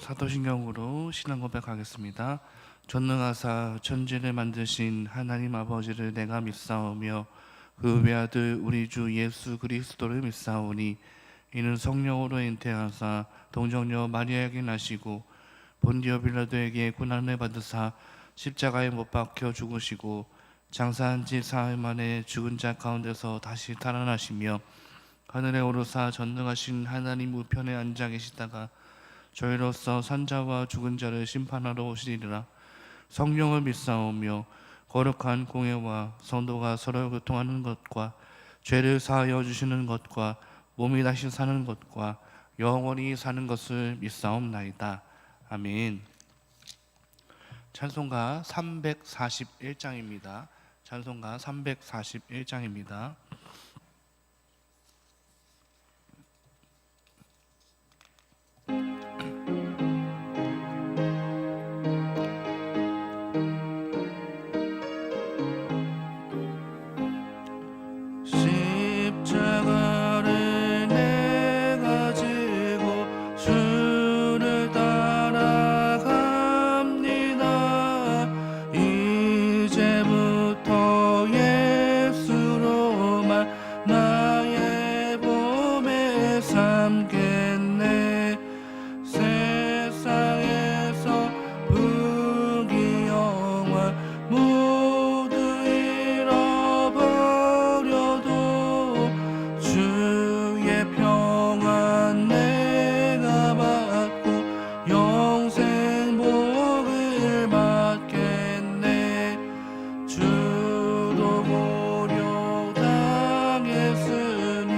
사도신경으로 신앙 고백하겠습니다. 전능하사 천지를 만드신 하나님 아버지를 내가 믿사오며 그 외아들 우리 주 예수 그리스도를 믿사오니 이는 성령으로 잉태하사 동정녀 마리아에게 나시고 본디오 빌라도에게 고난을 받으사 십자가에 못 박혀 죽으시고 장사한 지 사흘 만에 죽은 자 가운데서 다시 살아나시며 하늘에 오르사 전능하신 하나님 우편에 앉아 계시다가 저희로서 산자와 죽은 자를 심판하러 오시리라. 성령을 믿사오며 거룩한 공예와 성도가 서로 교통하는 것과 죄를 사하여 주시는 것과 몸이 다시 사는 것과 영원히 사는 것을 믿사옵나이다. 아멘. 찬송가 341장입니다. 찬송가 341장입니다. 십자가를 내가 지고 주를 따라갑니다. 이제부터 예수로만 나의 몸에 삼겠네. 세상에서 부귀영화 모두 잃어버려도 주의 평안 내가 받고 영생 복을 받겠네. 주도 고려 당했으니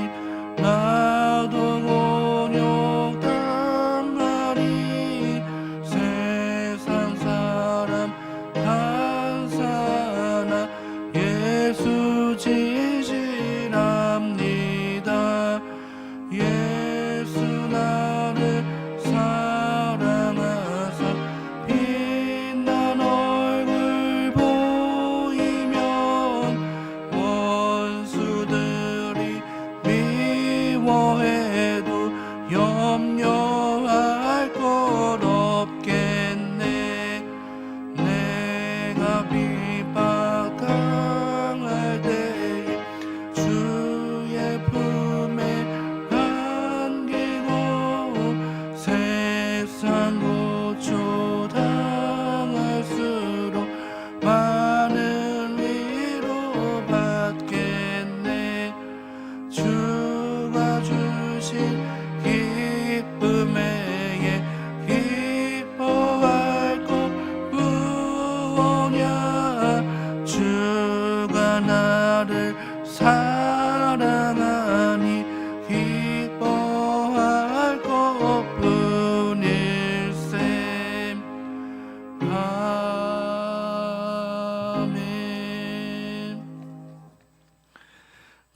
나도 고려 당하리. 세상 사람 한사나 예수 지지랍니다. 예수 나를 사랑하사 빛난 얼굴 보이면 원수들이 미워해도 염려할 것 없겠네. 내가 핍박당할 때에 주의 품에 안기고 세상 고초 당할수록 많은 위로 받겠네. 주가 주신 기쁨에 기뻐할 것 무엇냐. 주가 나를 사랑하니 기뻐할 것뿐일세. 아멘.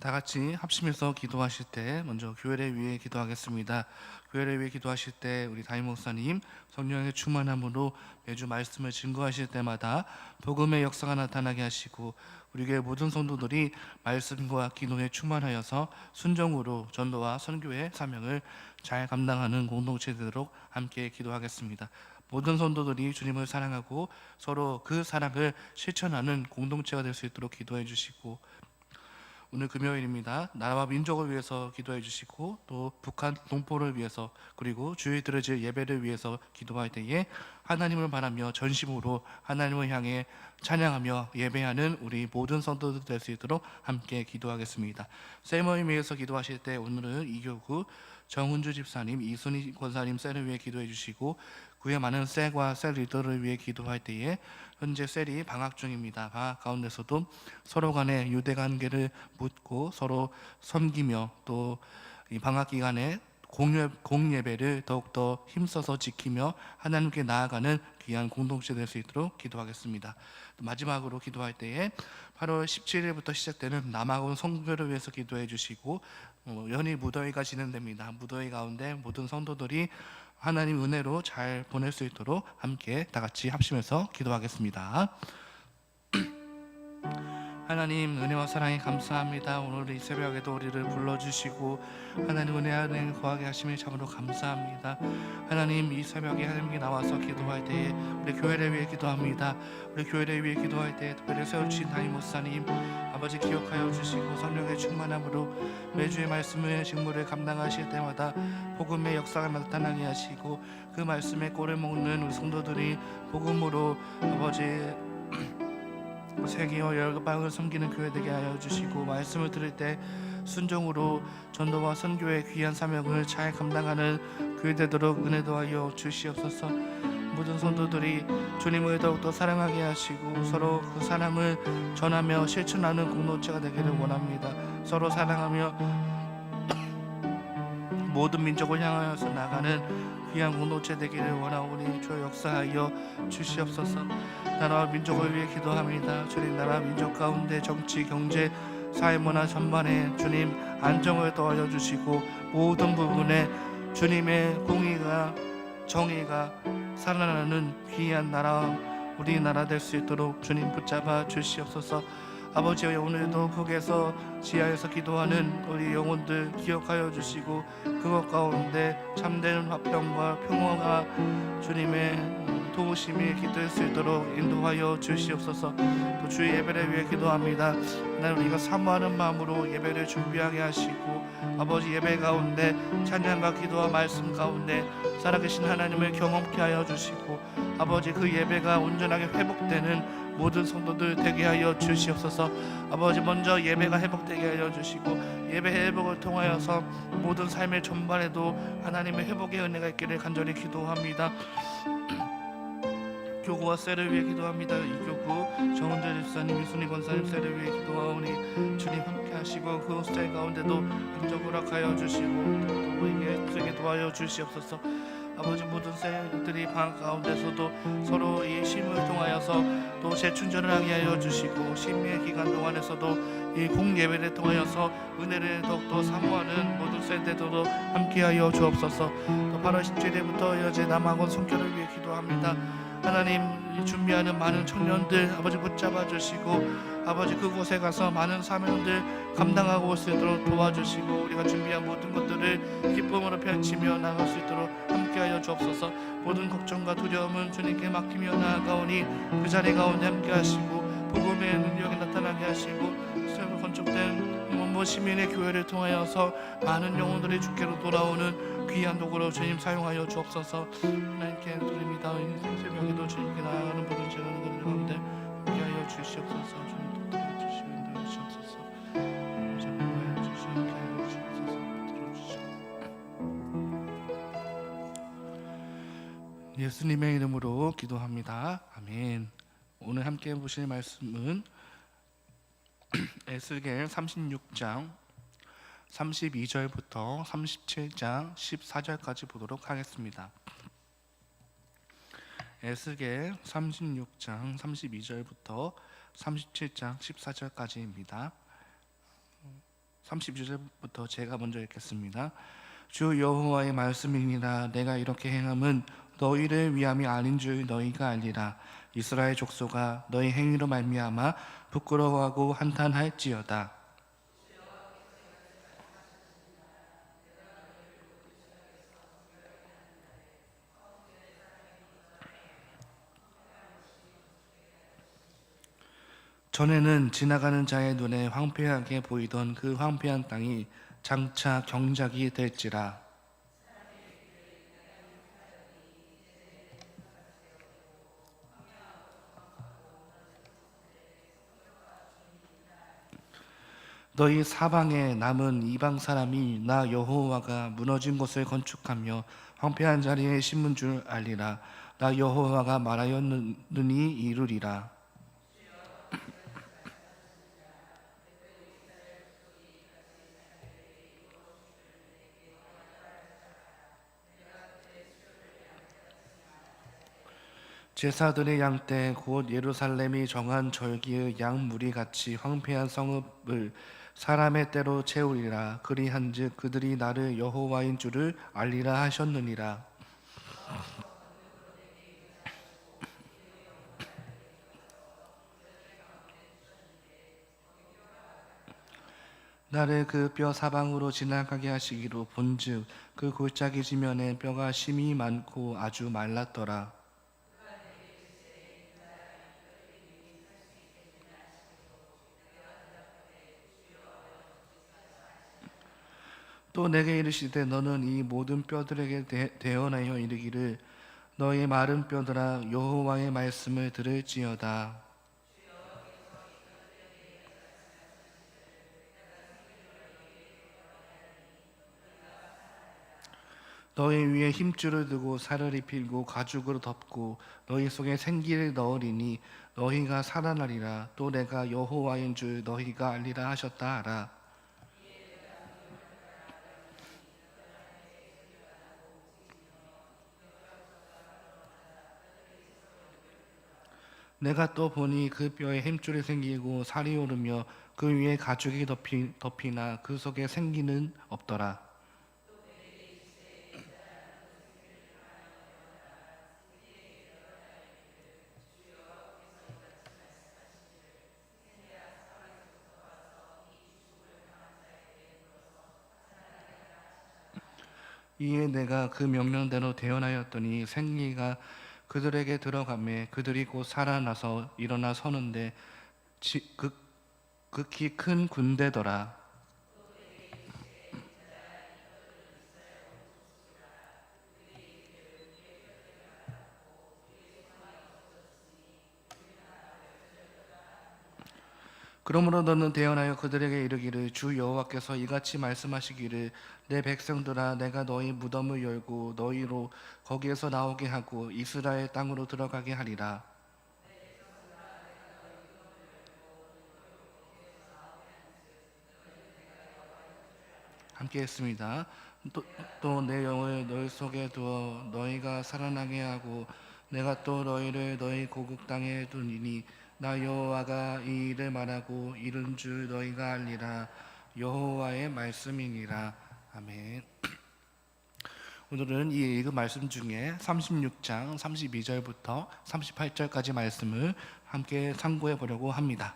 다 같이 합심해서 기도하실 때 먼저 교회를 위해 기도하겠습니다. 교회를 위해 기도하실 때 우리 담임 목사님 성령의 충만함으로 매주 말씀을 증거하실 때마다 복음의 역사가 나타나게 하시고 우리 교회 모든 성도들이 말씀과 기도에 충만하여서 순종으로 전도와 선교의 사명을 잘 감당하는 공동체 되도록 함께 기도하겠습니다. 모든 성도들이 주님을 사랑하고 서로 그 사랑을 실천하는 공동체가 될 수 있도록 기도해 주시고, 오늘 금요일입니다. 나라와 민족을 위해서 기도해 주시고 또 북한 동포를 위해서 그리고 주일 드려질 예배를 위해서 기도할 때에 하나님을 바라며 전심으로 하나님을 향해 찬양하며 예배하는 우리 모든 성도들 될 수 있도록 함께 기도하겠습니다. 셀모임 위해서 기도하실 때 오늘은 이교구 정은주 집사님, 이순희 권사님 셀을 위해 기도해 주시고 그의 많은 셀과 셀 리더를 위해 기도할 때에 현재 셀이 방학 중입니다. 방학 가운데서도 서로 간의 유대 관계를 묻고 서로 섬기며 또 이 방학 기간에 공예배를 더욱더 힘써서 지키며 하나님께 나아가는 귀한 공동체 될 수 있도록 기도하겠습니다. 마지막으로 기도할 때에 8월 17일부터 시작되는 남아공 선교를 위해서 기도해 주시고 연일 무더위가 진행됩니다. 무더위 가운데 모든 성도들이 하나님 은혜로 잘 보낼 수 있도록 함께 다 같이 합심해서 기도하겠습니다. 하나님 은혜와 사랑에 감사합니다. 오늘 이 새벽에도 우리를 불러주시고 하나님 은혜 안에 거하게 하심을 참으로 감사합니다. 하나님 이 새벽에 하나님께 나와서 기도할 때에 우리 교회를 위해 기도합니다. 우리 교회를 위해 기도할 때에 특별히 세워주신 담임 목사님 아버지 기억하여 주시고 성령의 충만함으로 매주의 말씀의 직무를 감당하실 때마다 복음의 역사가 나타나게 하시고 그 말씀의 꼴을 먹는 우리 성도들이 복음으로 아버지 세계와 열방을 섬기는 교회 되게 하여 주시고 말씀을 들을 때 순종으로 전도와 선교의 귀한 사명을 잘 감당하는 교회 되도록 은혜 도하여 주시옵소서. 모든 성도들이 주님을 더욱더 사랑하게 하시고 서로 그 사랑을 전하며 실천하는 공동체가 되기를 원합니다. 서로 사랑하며 모든 민족을 향하여서 나가는 귀한 공동체 되기를 원하오니 주 역사하여 주시옵소서. 나라와 민족을 위해 기도합니다. 주님 나라 민족 가운데 정치, 경제, 사회, 문화 전반에 주님 안정을 더하여 주시고 모든 부분에 주님의 공의가 정의가 살아나는 귀한 나라 우리나라 될 수 있도록 주님 붙잡아 주시옵소서. 아버지 오늘도 북에서 지하에서 기도하는 우리 영혼들 기억하여 주시고 그것 가운데 참된 화평과 평화가 주님의 도우심이 기도할 수 있도록 인도하여 주시옵소서. 또 주의 예배를 위해 기도합니다. 하나님 우리가 사모하는 마음으로 예배를 준비하게 하시고 아버지 예배 가운데 찬양과 기도와 말씀 가운데 살아계신 하나님을 경험케 하여 주시고 아버지 그 예배가 온전하게 회복되는 모든 성도들 되게 하여 주시옵소서. 아버지 먼저 예배가 회복되게 하여 주시고 예배 회복을 통하여서 모든 삶의 전반에도 하나님의 회복의 은혜가 있기를 간절히 기도합니다. 교구와 셀을 위해 기도합니다. 이 교구 정은재 집사님, 이순희 권사님 셀을 위해 기도하오니 주님 함께 하시고 그 셀 가운데도 함께 허락하여 주시고 또 우리에게 쓰게 도와여 주시옵소서. 아버지 모든 셀들이 방 가운데서도 서로 이 쉼을 통하여서 또 재충전을 하게 하여 주시고 심리의 기간 동안에서도 이 공예배를 통하여서 은혜를 더욱더 사모하는 모든 셀들도 함께하여 주옵소서. 또 8월 17일부터 여제 남학원 성결을 위해 기도합니다. 하나님 준비하는 많은 청년들 아버지 붙잡아 주시고 아버지 그곳에 가서 많은 사명들 감당하고 올 수 있도록 도와주시고 우리가 준비한 모든 것들을 기쁨으로 펼치며 나갈 수 있도록 함께하여 주옵소서. 모든 걱정과 두려움은 주님께 맡기며 나아가오니 그 자리 가운데 함께하시고 복음의 능력이 나타나게 하시고 새로 건축된 시민의 교회를 통하여서 많은 영혼들이 주께로 돌아오는 귀한 도구로 주님 사용하여 주옵소서. 하나님께 드립니다. 새벽에도 주님께 나아가는 모든 재능들 가운데 함께하여 주시옵소서. 주님 도와주시고 인도해 주시옵소서. 인도해 주시옵소서. 들어주시옵소서. 예수님의 이름으로 기도합니다. 아멘. 오늘 함께 보실 말씀은 에스겔 36장 32절부터 37장 14절까지 보도록 하겠습니다. 에스겔 36장 32절부터 37장 14절까지입니다. 32절부터 제가 먼저 읽겠습니다. 주 여호와의 말씀이니라. 내가 이렇게 행함은 너희를 위함이 아닌 줄 너희가 알리라. 이스라엘 족속아 너희 행위로 말미암아 부끄러워하고 한탄할지어다. 전에는 지나가는 자의 눈에 황폐하게 보이던 그 황폐한 땅이 장차 경작이 될지라. 너희 사방에 남은 이방 사람이 나 여호와가 무너진 곳을 건축하며 황폐한 자리에 심은 줄 알리라. 나 여호와가 말하였느니 이루리라. 제사들의 양떼 곧 예루살렘이 정한 절기의 양 무리같이 황폐한 성읍을 사람의 때로 채우리라. 그리한즉 그들이 나를 여호와인 줄을 알리라 하셨느니라. 나를 그 뼈 사방으로 지나가게 하시기로 본즉 그 골짜기 지면에 뼈가 심이 많고 아주 말랐더라. 또 내게 이르시되 너는 이 모든 뼈들에게 대언하여 이르기를 너희 마른 뼈들아 여호와의 말씀을 들을지어다. 너희 위에 힘줄을 두고 살을 입히고 가죽으로 덮고 너희 속에 생기를 넣으리니 너희가 살아나리라. 또 내가 여호와인 줄 너희가 알리라 하셨다 하라. 내가 또 보니 그 뼈에 힘줄이 생기고 살이 오르며 그 위에 가죽이 덮이나 그 속에 생기는 없더라. 이에 내가 그 명령대로 대언하였더니 생리가 그들에게 들어가매 그들이 곧 살아나서 일어나 서는데 극히 큰 군대더라. 그러므로 너는 대언하여 그들에게 이르기를 주 여호와께서 이같이 말씀하시기를 내 백성들아 내가 너희 무덤을 열고 너희로 거기에서 나오게 하고 이스라엘 땅으로 들어가게 하리라. 함께 했습니다. 또 내 영을 너희 속에 두어 너희가 살아나게 하고 내가 또 너희를 너희 고국 땅에 두니니 나 여호와가 이 일을 말하고 이른 줄 너희가 알리라. 여호와의 말씀이니라. 아멘. 오늘은 이 읽은 말씀 중에 36장 32절부터 38절까지 말씀을 함께 참고해 보려고 합니다.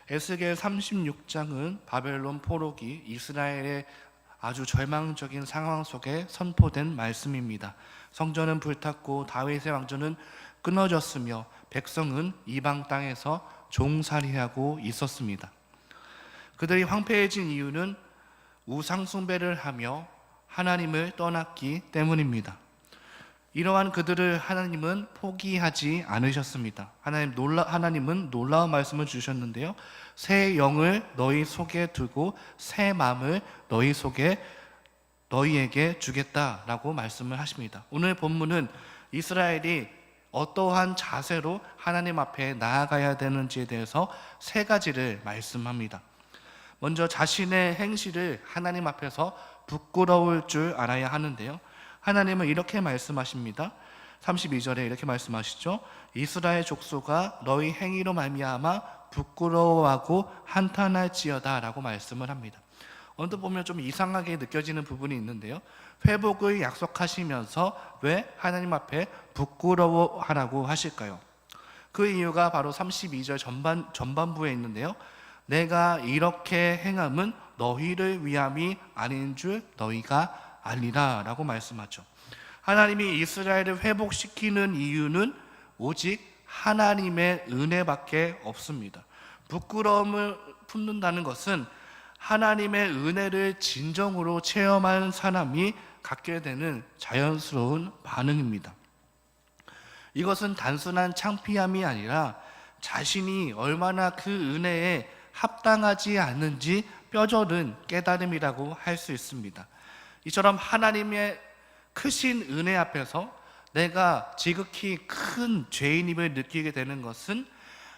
에스겔 36장은 바벨론 포로기 이스라엘의 아주 절망적인 상황 속에 선포된 말씀입니다. 성전은 불탔고 다윗의 왕조는 끊어졌으며 백성은 이방 땅에서 종살이하고 있었습니다. 그들이 황폐해진 이유는 우상 숭배를 하며 하나님을 떠났기 때문입니다. 이러한 그들을 하나님은 포기하지 않으셨습니다. 하나님은 놀라운 말씀을 주셨는데요. 새 영을 너희 속에 두고 새 마음을 너희에게 주겠다라고 말씀을 하십니다. 오늘 본문은 이스라엘이 어떠한 자세로 하나님 앞에 나아가야 되는지에 대해서 세 가지를 말씀합니다. 먼저 자신의 행실을 하나님 앞에서 부끄러울 줄 알아야 하는데요. 하나님은 이렇게 말씀하십니다. 32절에 이렇게 말씀하시죠. 이스라엘 족속아 너희 행위로 말미암아 부끄러워하고 한탄할지어다 라고 말씀을 합니다. 언뜻 보면 좀 이상하게 느껴지는 부분이 있는데요. 회복을 약속하시면서 왜 하나님 앞에 부끄러워하라고 하실까요? 그 이유가 바로 32절 전반부에 있는데요. 내가 이렇게 행함은 너희를 위함이 아닌 줄 너희가 알리라 라고 말씀하죠. 하나님이 이스라엘을 회복시키는 이유는 오직 하나님의 은혜밖에 없습니다. 부끄러움을 품는다는 것은 하나님의 은혜를 진정으로 체험한 사람이 갖게 되는 자연스러운 반응입니다. 이것은 단순한 창피함이 아니라 자신이 얼마나 그 은혜에 합당하지 않는지 뼈저린 깨달음이라고 할 수 있습니다. 이처럼 하나님의 크신 은혜 앞에서 내가 지극히 큰 죄인임을 느끼게 되는 것은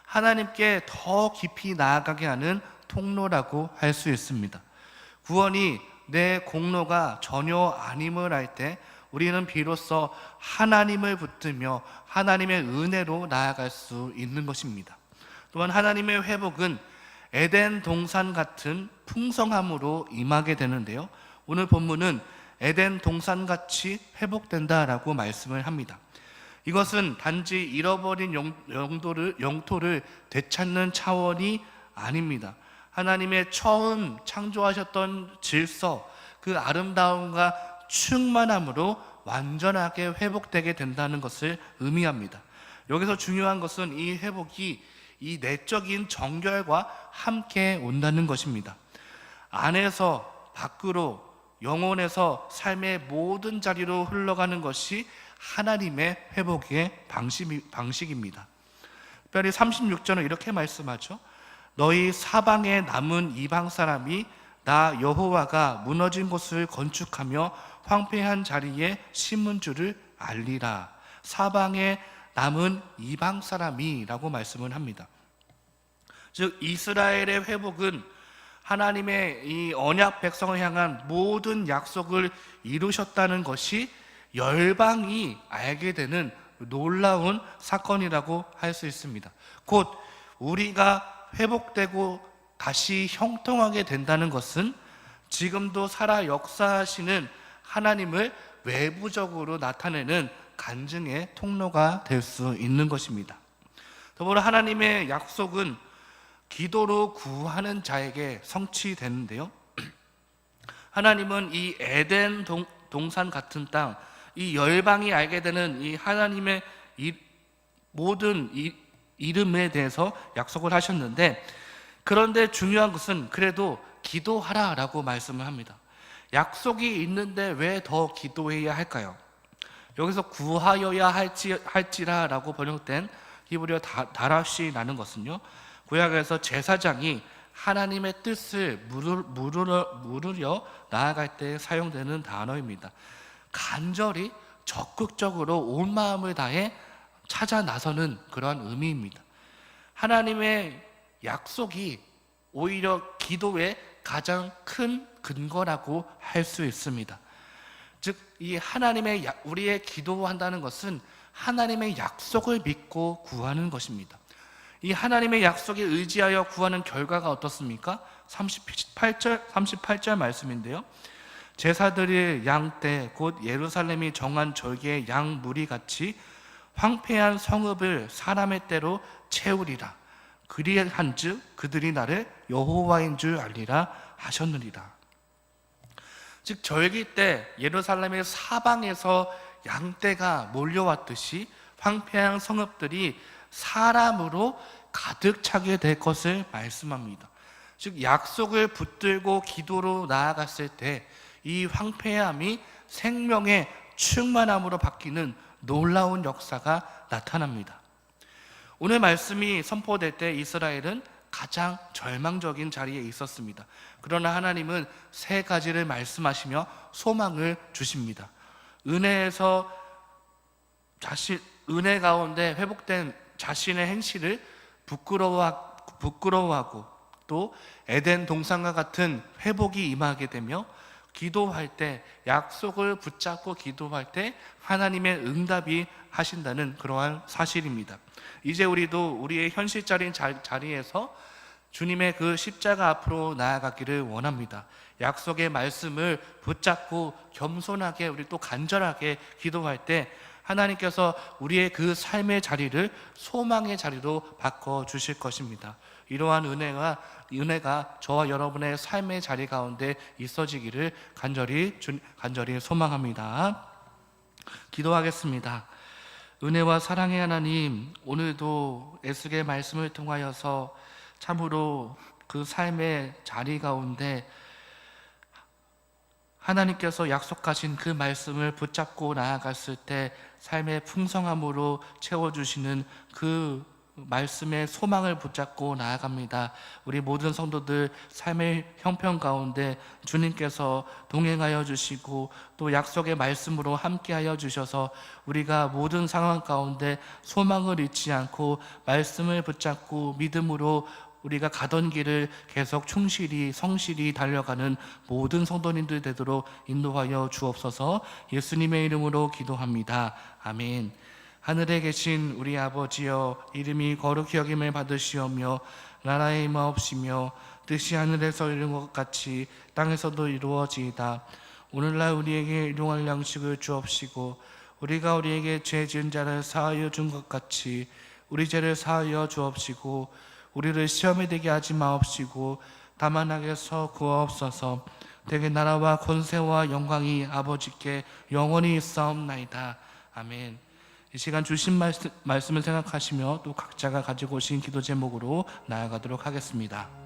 하나님께 더 깊이 나아가게 하는 통로라고 할 수 있습니다. 구원이 내 공로가 전혀 아님을 알 때 우리는 비로소 하나님을 붙들며 하나님의 은혜로 나아갈 수 있는 것입니다. 또한 하나님의 회복은 에덴 동산 같은 풍성함으로 임하게 되는데요. 오늘 본문은 에덴 동산같이 회복된다라고 말씀을 합니다. 이것은 단지 잃어버린 영토를 되찾는 차원이 아닙니다. 하나님의 처음 창조하셨던 질서, 그 아름다움과 충만함으로 완전하게 회복되게 된다는 것을 의미합니다. 여기서 중요한 것은 이 회복이 이 내적인 정결과 함께 온다는 것입니다. 안에서 밖으로, 영혼에서 삶의 모든 자리로 흘러가는 것이 하나님의 회복의 방식입니다. 특별히 36절은 이렇게 말씀하죠. 너희 사방에 남은 이방 사람이 나 여호와가 무너진 곳을 건축하며 황폐한 자리에 심은 줄을 알리라. 사방에 남은 이방 사람이라고 말씀을 합니다. 즉 이스라엘의 회복은 하나님의 이 언약 백성을 향한 모든 약속을 이루셨다는 것이 열방이 알게 되는 놀라운 사건이라고 할 수 있습니다. 곧 우리가 회복되고 다시 형통하게 된다는 것은 지금도 살아 역사하시는 하나님을 외부적으로 나타내는 간증의 통로가 될 수 있는 것입니다. 더불어 하나님의 약속은 기도로 구하는 자에게 성취되는데요, 하나님은 이 에덴 동산 같은 땅, 이 열방이 알게 되는 이 하나님의 모든 이름에 대해서 약속을 하셨는데, 그런데 중요한 것은 그래도 기도하라라고 말씀을 합니다. 약속이 있는데 왜 더 기도해야 할까요? 여기서 구하여야 할지라라고 번역된 히브리어 다라시라는 것은요, 구약에서 제사장이 하나님의 뜻을 물으려 나아갈 때 사용되는 단어입니다. 간절히 적극적으로 온 마음을 다해 찾아 나서는 그러한 의미입니다. 하나님의 약속이 오히려 기도의 가장 큰 근거라고 할 수 있습니다. 즉, 이 하나님의 우리의 기도한다는 것은 하나님의 약속을 믿고 구하는 것입니다. 이 하나님의 약속에 의지하여 구하는 결과가 어떻습니까? 38절 말씀인데요, 제사드릴 양떼 곧 예루살렘이 정한 절기의 양 무리같이 황폐한 성읍을 사람의 때로 채우리라. 그리한즉 그들이 나를 여호와인 줄 알리라 하셨느니라. 즉 절기 때 예루살렘의 사방에서 양떼가 몰려왔듯이 황폐한 성읍들이 사람으로 가득 차게 될 것을 말씀합니다. 즉 약속을 붙들고 기도로 나아갔을 때 이 황폐함이 생명의 충만함으로 바뀌는 놀라운 역사가 나타납니다. 오늘 말씀이 선포될 때 이스라엘은 가장 절망적인 자리에 있었습니다. 그러나 하나님은 세 가지를 말씀하시며 소망을 주십니다. 은혜 가운데 회복된 자신의 행실을 부끄러워하고 또 에덴 동산과 같은 회복이 임하게 되며, 기도할 때, 약속을 붙잡고 기도할 때 하나님의 응답이 하신다는 그러한 사실입니다. 이제 우리도 우리의 현실적인 자리에서 주님의 그 십자가 앞으로 나아가기를 원합니다. 약속의 말씀을 붙잡고 겸손하게, 우리 또 간절하게 기도할 때 하나님께서 우리의 그 삶의 자리를 소망의 자리로 바꿔주실 것입니다. 이러한 은혜가 저와 여러분의 삶의 자리 가운데 있어지기를 간절히 소망합니다. 기도하겠습니다. 은혜와 사랑의 하나님, 오늘도 애쓰게 말씀을 통하여서 참으로 그 삶의 자리 가운데 하나님께서 약속하신 그 말씀을 붙잡고 나아갔을 때 삶의 풍성함으로 채워주시는 그 말씀의 소망을 붙잡고 나아갑니다. 우리 모든 성도들 삶의 형편 가운데 주님께서 동행하여 주시고 또 약속의 말씀으로 함께하여 주셔서 우리가 모든 상황 가운데 소망을 잃지 않고 말씀을 붙잡고 믿음으로 우리가 가던 길을 계속 충실히 성실히 달려가는 모든 성도님들 되도록 인도하여 주옵소서. 예수님의 이름으로 기도합니다. 아멘. 하늘에 계신 우리 아버지여, 이름이 거룩히 여김을 받으시오며 나라의 임하옵시며 뜻이 하늘에서 이룬 것 같이 땅에서도 이루어지이다. 오늘날 우리에게 일용할 양식을 주옵시고 우리가 우리에게 죄 지은 자를 사하여 준 것 같이 우리 죄를 사하여 주옵시고 우리를 시험에 들게 하지 마옵시고 다만하게서 구하옵소서. 대개 나라와 권세와 영광이 아버지께 영원히 있사옵나이다. 아멘. 이 시간 주신 말씀을 생각하시며 또 각자가 가지고 오신 기도 제목으로 나아가도록 하겠습니다.